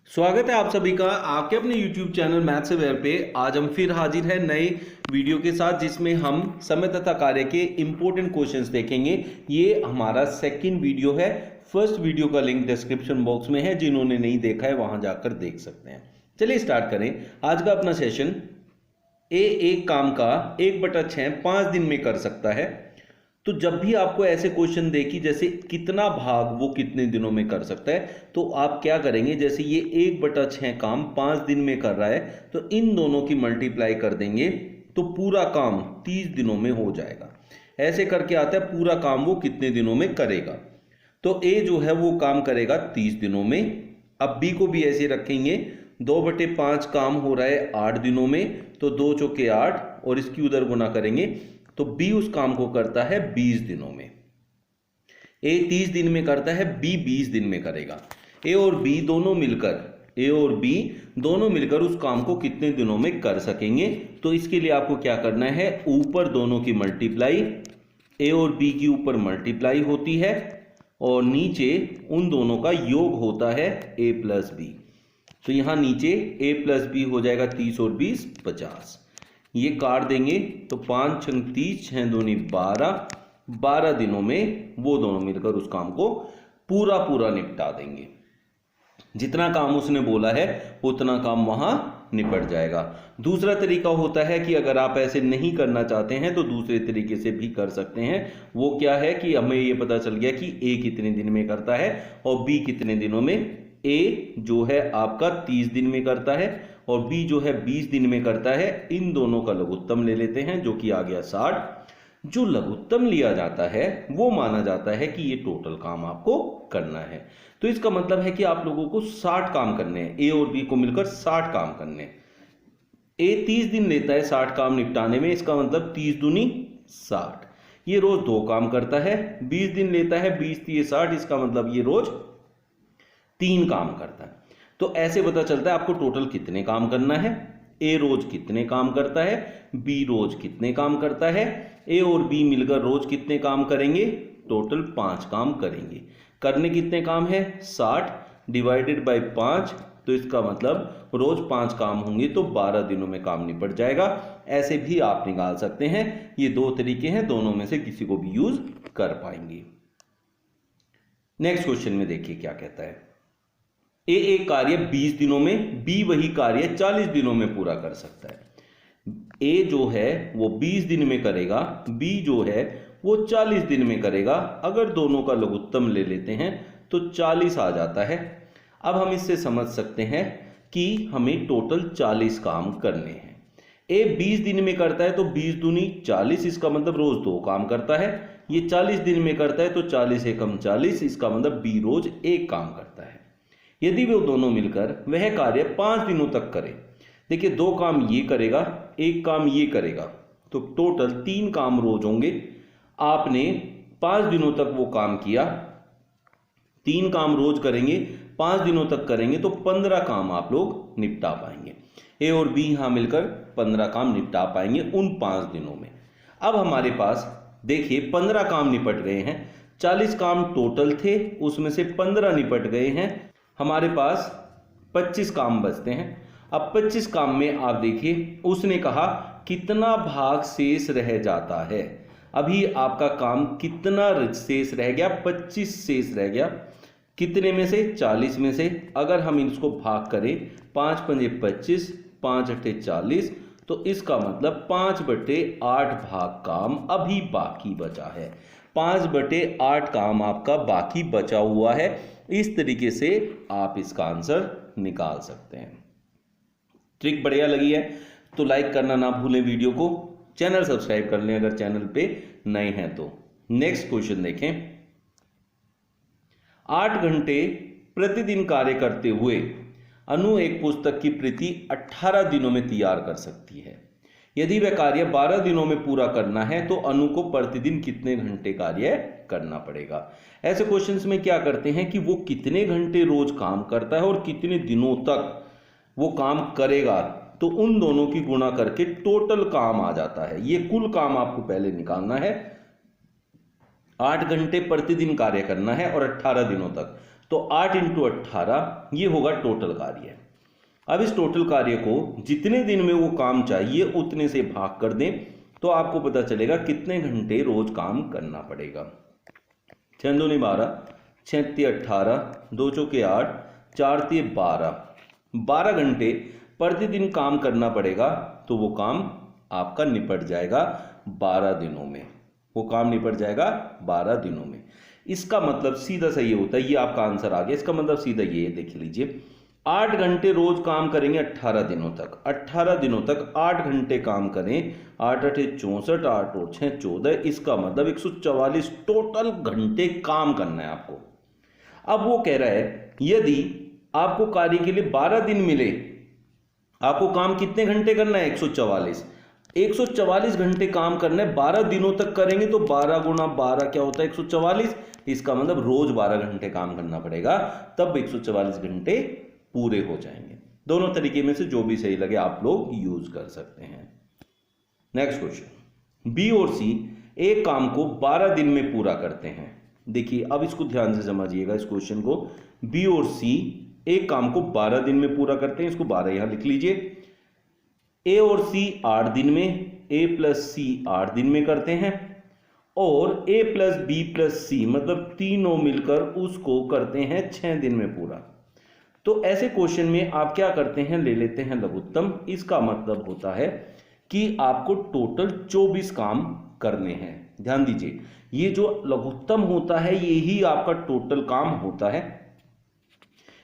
स्वागत है आप सभी का आपके अपने YouTube चैनल मैथ्स अवेयर पे। आज हम फिर हाजिर हैं नए वीडियो के साथ जिसमें हम समय तथा कार्य के इंपॉर्टेंट क्वेश्चंस देखेंगे। ये हमारा सेकंड वीडियो है। फर्स्ट वीडियो का लिंक डिस्क्रिप्शन बॉक्स में है, जिन्होंने नहीं देखा है वहां जाकर देख सकते हैं। चलिए स्टार्ट करें आज का अपना सेशन। एक काम का 1/6 5 दिन में कर सकता है। तो जब भी आपको ऐसे क्वेश्चन दे कि जैसे कितना भाग वो कितने दिनों में कर सकता है, तो आप क्या करेंगे, जैसे ये 1/6 काम 5 दिन में कर रहा है तो इन दोनों की मल्टीप्लाई कर देंगे तो पूरा काम 30 दिनों में हो जाएगा। ऐसे करके आता है पूरा काम वो कितने दिनों में करेगा। तो ए जो है वो काम करेगा 30 दिनों में। अब बी को भी ऐसे रखेंगे, 2/5 काम हो रहा है 8 दिनों में, तो 2 चौके 8 और इसकी उधर गुना करेंगे तो बी उस काम को करता है 20 दिनों में। ए 30 दिन में करता है, बी 20 दिन में करेगा। ए और बी दोनों मिलकर उस काम को कितने दिनों में कर सकेंगे। तो इसके लिए आपको क्या करना है, ऊपर दोनों की मल्टीप्लाई, ए और बी की ऊपर मल्टीप्लाई होती है और नीचे उन दोनों का योग होता है ए प्लस बी। तो यहां नीचे ए प्लस बी हो जाएगा 30 और 20 50। ये काट देंगे तो 5 छंग 30, 6 दूनी 12 दिनों में वो दोनों मिलकर उस काम को पूरा निपटा देंगे। जितना काम उसने बोला है उतना काम वहां निपट जाएगा। दूसरा तरीका होता है कि अगर आप ऐसे नहीं करना चाहते हैं तो दूसरे तरीके से भी कर सकते हैं। वो क्या है कि हमें ये पता चल गया कि ए कितने दिन में करता है और बी कितने दिनों में। ए जो है आपका 30 दिन में करता है और बी जो है 20 दिन में करता है। इन दोनों का लघुत्तम ले लेते हैं जो कि आ गया 60। जो लघुत्तम लिया जाता है वो माना जाता है कि ये टोटल काम आपको करना है। तो इसका मतलब है कि आप लोगों को 60 काम करने हैं, ए और बी को मिलकर 60 काम करने हैं। ए 30 दिन लेता है 60 काम निपटाने में, इसका मतलब 30 दूनी 60। ये रोज 2 काम करता है। 20 दिन लेता है, 20 3 60, इसका मतलब ये रोज 3 काम करता है। तो ऐसे पता चलता है आपको टोटल कितने काम करना है। ए रोज कितने काम करता है, बी रोज कितने काम करता है। ए और बी मिलकर रोज कितने काम करेंगे, टोटल 5 काम करेंगे। करने कितने काम है, 60 डिवाइडेड बाय 5, तो इसका मतलब रोज 5 काम होंगे तो 12 दिनों में काम निपट जाएगा। ऐसे भी आप निकाल सकते हैं। ये 2 तरीके हैं, दोनों में से किसी को भी यूज कर पाएंगे। नेक्स्ट क्वेश्चन में देखिए क्या कहता है। ए एक कार्य 20 दिनों में, बी वही कार्य 40 दिनों में पूरा कर सकता है। ए जो है वो 20 दिन में करेगा, बी जो है वो 40 दिन में करेगा। अगर दोनों का लघुत्तम ले लेते हैं तो 40 आ जाता है। अब हम इससे समझ सकते हैं कि हमें टोटल 40 काम करने हैं। ए 20 दिन में करता है तो 20 दूनी 40, इसका मतलब रोज 2 काम करता है। ये 40 दिन में करता है तो 40 एकम 40, इसका मतलब बी रोज 1 काम करता है। यदि वो दोनों मिलकर वह कार्य 5 दिनों तक करे, देखिए 2 काम ये करेगा, 1 काम ये करेगा, तो टोटल 3 काम रोज होंगे। आपने 5 दिनों तक वो काम किया, 3 काम रोज करेंगे, 5 दिनों तक करेंगे तो 15 काम आप लोग निपटा पाएंगे। ए और बी यहां मिलकर 15 काम निपटा पाएंगे उन 5 दिनों में। अब हमारे पास देखिए 15 काम निपट गए हैं। 40 काम टोटल थे, उसमें से 15 निपट गए हैं। हमारे पास 25 काम बचते हैं। अब 25 काम में आप देखिए उसने कहा कितना भाग शेष रह जाता है। अभी आपका काम कितना शेष रह गया, 25 शेष रह गया। कितने में से, 40 में से। अगर हम इसको भाग करें, 5 पंजे 25, 5 अट्ठे 40, तो इसका मतलब 5/8 भाग काम अभी बाकी बचा है। 5/8 काम आपका बाकी बचा हुआ है। इस तरीके से आप इसका आंसर निकाल सकते हैं। ट्रिक बढ़िया लगी है तो लाइक करना ना भूलें वीडियो को। चैनल सब्सक्राइब कर लें अगर चैनल पे नए हैं तो। नेक्स्ट क्वेश्चन देखें। 8 घंटे प्रतिदिन कार्य करते हुए अनु एक पुस्तक की प्रति 18 दिनों में तैयार कर सकती है। यदि वह कार्य 12 दिनों में पूरा करना है तो अनु को प्रतिदिन कितने घंटे कार्य करना पड़ेगा। ऐसे क्वेश्चंस में क्या करते हैं कि वो कितने घंटे रोज काम करता है और कितने दिनों तक वो काम करेगा, तो उन दोनों की गुणा करके टोटल काम आ जाता है। ये कुल काम आपको पहले निकालना है। 8 घंटे प्रतिदिन कार्य करना है और 18 दिनों तक, तो 8 इंटू 18 ये होगा टोटल कार्य। अब इस टोटल कार्य को जितने दिन में वो काम चाहिए उतने से भाग कर दें तो आपको पता चलेगा कितने घंटे रोज काम करना पड़ेगा। 6 दूनी 12, 6 तिया 18, 2 चौके 8, 4 तिये 12 घंटे प्रतिदिन काम करना पड़ेगा। तो वो काम आपका निपट जाएगा 12 दिनों में। वो काम निपट जाएगा 12 दिनों में। इसका मतलब सीधा सा ये होता है, ये आपका आंसर आ गया। इसका मतलब सीधा ये देख लीजिए, 8 घंटे रोज काम करेंगे 18 दिनों तक। 18 दिनों तक 8 घंटे काम करें, 8 8 64, 8 और 6 14। इसका मतलब 144 टोटल घंटे काम करना है आपको। अब वो कह रहा है यदि आपको कार्य के लिए 12 दिन मिले, आपको काम कितने घंटे करना है? 144। 144 घंटे काम करना है, 12 दिनों तक करेंगे तो 12 गुणा 12 क्या होता है? 144। इसका मतलब रोज 12 घंटे काम करना पड़ेगा, तब 144 घंटे पूरे हो जाएंगे। दोनों तरीके में से जो भी सही लगे आप लोग यूज कर सकते हैं। नेक्स्ट क्वेश्चन, बी और सी एक काम को 12 दिन में पूरा करते हैं। देखिए अब इसको ध्यान से समझिएगा इस क्वेश्चन को। बी और सी एक काम को 12 दिन में पूरा करते हैं, इसको 12 यहां लिख लीजिए। ए और सी 8 दिन में, ए प्लस सी 8 दिन में करते हैं, और ए प्लस बी प्लस सी मतलब तीनों मिलकर उसको करते हैं 6 दिन में पूरा। तो ऐसे क्वेश्चन में आप क्या करते हैं, ले लेते हैं लघुत्तम। इसका मतलब होता है कि आपको टोटल 24 काम करने हैं। ध्यान दीजिए, ये जो लघुत्तम होता है यही आपका टोटल काम होता है।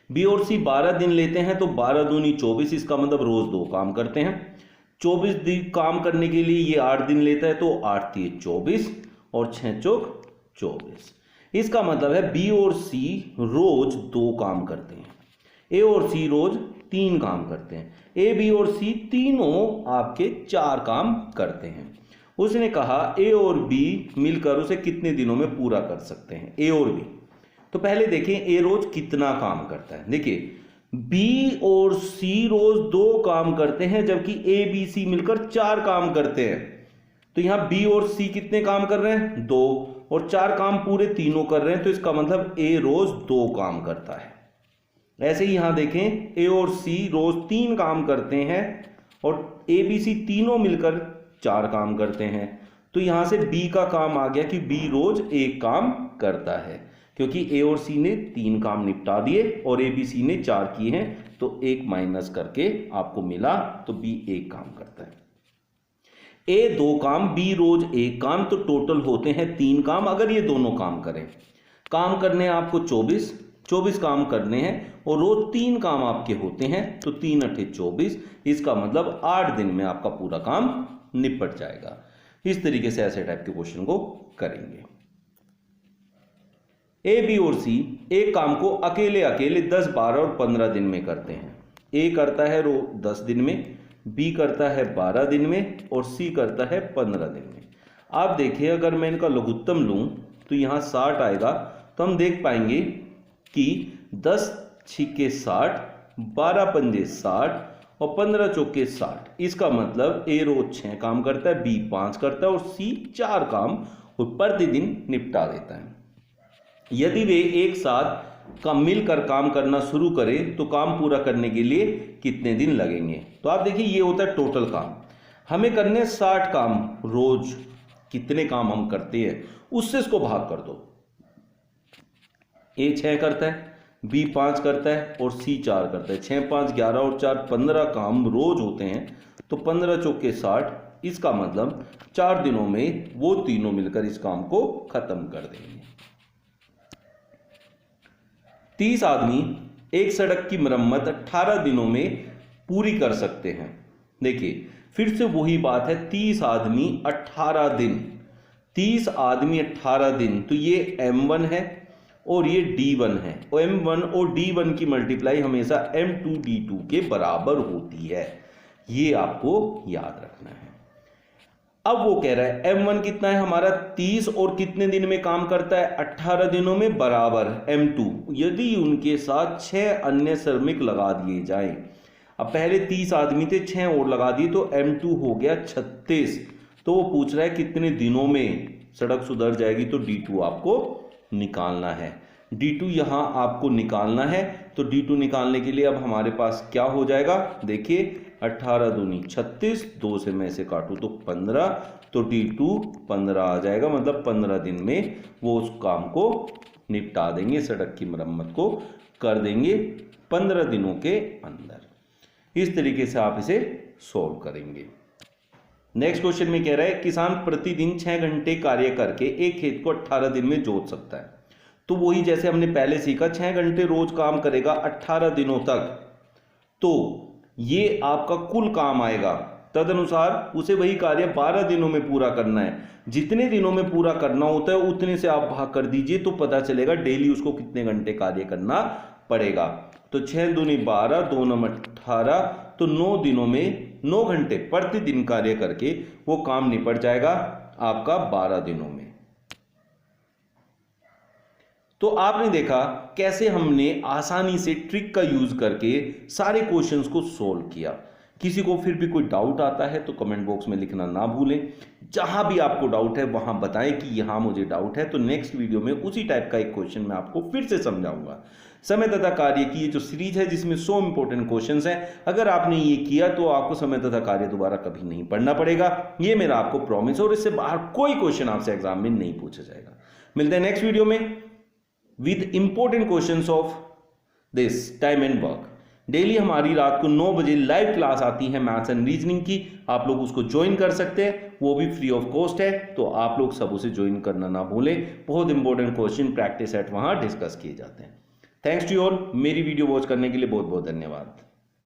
बी और सी 12 दिन लेते हैं तो 12 दूनी 24, इसका मतलब रोज 2 काम करते हैं। 24 दिन काम करने के लिए ये 8 दिन लेता है तो 8 तिये 24 और 6 चौक 24। इसका मतलब है बी और सी रोज 2 काम करते हैं, ए और सी रोज 3 काम करते हैं। ए बी और सी तीनों आपके 4 काम करते हैं। उसने कहा ए और बी मिलकर उसे कितने दिनों में पूरा कर सकते हैं, ए और बी। तो पहले देखें ए रोज कितना काम करता है। देखिए बी और सी रोज 2 काम करते हैं, जबकि ए बी सी मिलकर 4 काम करते हैं। तो यहां बी और सी कितने काम कर रहे हैं? 2, और 4 काम पूरे तीनों कर रहे हैं, तो इसका मतलब ए रोज 2 काम करता है। ऐसे ही यहां देखें ए और सी रोज 3 काम करते हैं और ए बी सी तीनों मिलकर 4 काम करते हैं। तो यहां से बी का काम आ गया कि बी रोज 1 काम करता है, क्योंकि ए और सी ने 3 काम निपटा दिए और ए बी सी ने 4 किए हैं, तो 1 माइनस करके आपको मिला, तो बी 1 काम करता है। ए 2 काम, बी रोज 1 काम, तो टोटल होते हैं 3 काम अगर ये दोनों काम करें। काम करने हैं आपको 24 काम करने हैं और रोज 3 काम आपके होते हैं, तो 3 8 24। इसका मतलब 8 दिन में आपका पूरा काम निपट जाएगा। इस तरीके से ऐसे टाइप के क्वेश्चन को करेंगे। ए बी और सी एक काम को अकेले 10 12 और 15 दिन में करते हैं। ए करता है 10 दिन में, बी करता है 12 दिन में और सी करता है 15 दिन में। आप देखिए अगर मैं इनका लघुत्तम लूं तो यहां 60 आएगा, तो हम देख पाएंगे कि 10 छिके 60, 12 पंजे 60 और 15 चौके 60। इसका मतलब ए रोज 6 काम करता है, बी 5 करता है और सी 4 काम प्रतिदिन निपटा देता है। यदि वे एक साथ मिलकर काम करना शुरू करें तो काम पूरा करने के लिए कितने दिन लगेंगे? तो आप देखिए ये होता है टोटल काम। हमें करने 60 काम, रोज कितने काम हम करते हैं उससे इसको भाग कर दो। ए 6 करता है, बी 5 करता है और सी 4 करता है। 6 5 11 और 4 15 काम रोज होते हैं, तो 15 चौके 60। इसका मतलब 4 दिनों में वो तीनों मिलकर इस काम को खत्म कर देंगे। 30 आदमी एक सड़क की मरम्मत 18 दिनों में पूरी कर सकते हैं। देखिए फिर से वही बात है, 30 आदमी 18 दिन, 30 आदमी 18 दिन, तो ये M1 है और ये D1 है। और M1 और D1 की मल्टीप्लाई हमेशा M2 D2 के बराबर होती है, ये आपको याद रखना है। अब वो कह रहा है M1 कितना है हमारा 30 और कितने दिन में काम करता है? 18 दिनों में, बराबर M2 यदि उनके साथ 6 अन्य श्रमिक लगा दिए जाएं। अब पहले 30 आदमी थे, 6 और लगा दिए तो M2 हो गया 36। तो वो पूछ रहा है कितने दिनों में सड़क सुधर जाएगी, तो D2 आपको निकालना है। D2 यहाँ आपको निकालना है, तो D2 निकालने के लिए अब हमारे पास क्या हो जाएगा, देखिए 18 दूनी 36, 2 से मैं इसे काटूं तो 15, तो D2 15 आ जाएगा, मतलब 15 दिन में वो उस काम को निपटा देंगे, सड़क की मरम्मत को कर देंगे 15 दिनों के अंदर। इस तरीके से आप इसे सॉल्व करेंगे। नेक्स्ट क्वेश्चन में कह रहा है किसान प्रतिदिन 6 घंटे कार्य करके एक खेत को 18 दिन में जोत सकता है। तो वही जैसे हमने पहले सीखा, 6 घंटे रोज काम करेगा 18 दिनों तक, तो ये आपका कुल काम आएगा। तदनुसार उसे वही कार्य 12 दिनों में पूरा करना है। जितने दिनों में पूरा करना होता है उतने से आप भाग कर दीजिए, तो पता चलेगा डेली उसको कितने घंटे कार्य करना पड़ेगा। तो 6 दूनी 12, 2 नम 18, तो 9 दिनों में 9 घंटे प्रतिदिन कार्य करके वो काम निपट जाएगा आपका 12 दिनों में। तो आपने देखा कैसे हमने आसानी से ट्रिक का यूज करके सारे क्वेश्चंस को सॉल्व किया। किसी को फिर भी कोई डाउट आता है तो कमेंट बॉक्स में लिखना ना भूलें। जहां भी आपको डाउट है वहां बताएं कि यहां मुझे डाउट है, तो नेक्स्ट वीडियो में उसी टाइप का एक क्वेश्चन मैं आपको फिर से समझाऊंगा। समय तथा कार्य की ये जो सीरीज है जिसमें 100 इंपॉर्टेंट क्वेश्चंस हैं, अगर आपने ये किया तो आपको समय तथा कार्य दोबारा कभी नहीं पढ़ना पड़ेगा, ये मेरा आपको प्रॉमिस, और इससे बाहर कोई क्वेश्चन आपसे एग्जाम में नहीं पूछा जाएगा। मिलते हैं नेक्स्ट वीडियो में with important questions of this time and work. Daily हमारी रात को 9 बजे लाइव क्लास आती है मैथ्स एंड रीजनिंग की, आप लोग उसको ज्वाइन कर सकते हैं, वो भी फ्री ऑफ कॉस्ट है, तो आप लोग सब उसे ज्वाइन करना ना भूलें। बहुत इंपॉर्टेंट क्वेश्चन प्रैक्टिस सेट वहां डिस्कस किए जाते हैं। थैंक्स टू यू ऑल, मेरी वीडियो वॉच करने के लिए बहुत बहुत धन्यवाद।